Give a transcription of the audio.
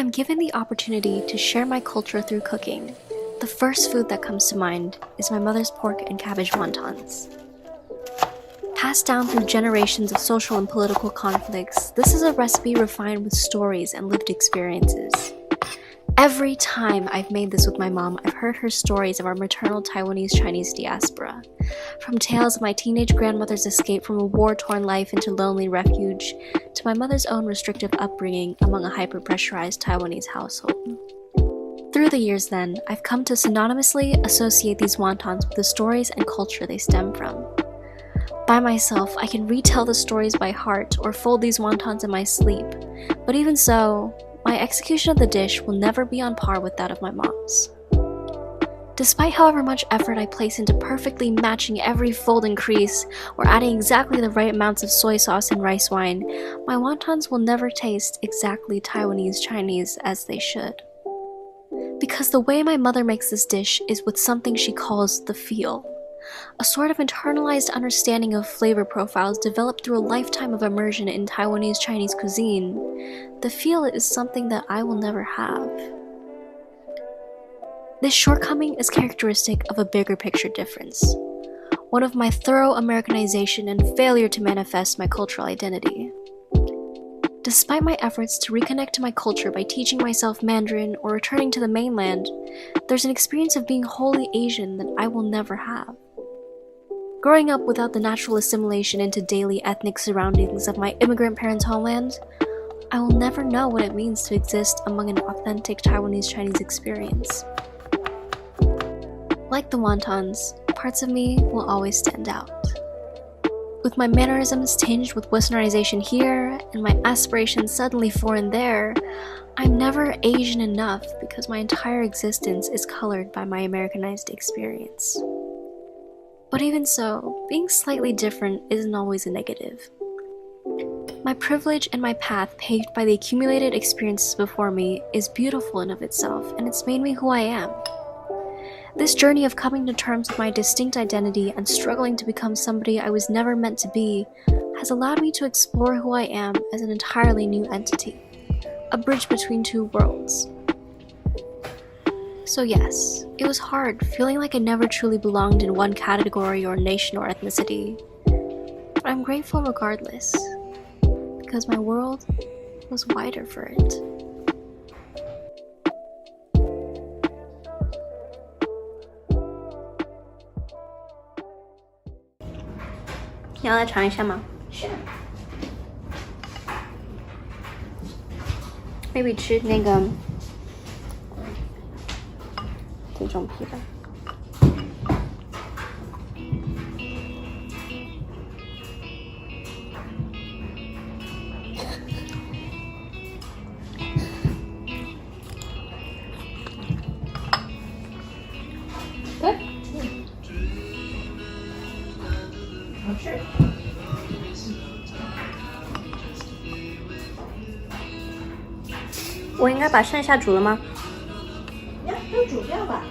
I'm given the opportunity to share my culture through cooking, the first food that comes to mind is my mother's pork and cabbage wontons. Passed down through generations of social and political conflicts, this is a recipe refined with stories and lived experiences. Every time I've made this with my mom, I've heard her stories of our maternal Taiwanese-Chinese diaspora. From tales of my teenage grandmother's escape from a war-torn life into lonely refuge, to my mother's own restrictive upbringing among a hyper-pressurized Taiwanese household. Through the years then, I've come to synonymously associate these wontons with the stories and culture they stem from. By myself, I can retell the stories by heart or fold these wontons in my sleep, but even so, my execution of the dish will never be on par with that of my mom's. Despite however much effort I place into perfectly matching every fold and crease, or adding exactly the right amounts of soy sauce and rice wine, my wontons will never taste exactly Taiwanese-Chinese as they should. Because the way my mother makes this dish is with something she calls the feel. A sort of internalized understanding of flavor profiles developed through a lifetime of immersion in Taiwanese Chinese cuisine. The feel is something that I will never have. This shortcoming is characteristic of a bigger picture difference. One of my thorough Americanization and failure to manifest my cultural identity. Despite my efforts to reconnect to my culture by teaching myself Mandarin or returning to the mainland, there's an experience of being wholly Asian that I will never have. Growing up without the natural assimilation into daily ethnic surroundings of my immigrant parents' homeland, I will never know what it means to exist among an authentic Taiwanese-Chinese experience. Like the wontons, parts of me will always stand out. With my mannerisms tinged with westernization here, and my aspirations suddenly foreign there, I'm never Asian enough because my entire existence is colored by my Americanized experience. But even so, being slightly different isn't always a negative. My privilege and my path paved by the accumulated experiences before me is beautiful in of itself, and it's made me who I am. This journey of coming to terms with my distinct identity and struggling to become somebody I was never meant to be has allowed me to explore who I am as an entirely new entity, a bridge between two worlds. So yes, it was hard, feeling like I never truly belonged in one category or nation or ethnicity. But I'm grateful regardless, because my world was wider for it. 你要来尝一下吗？ Sure. maybe 吃那个这种皮吧。Good. 好吃。我应该把剩下煮了吗？呀，都煮掉吧。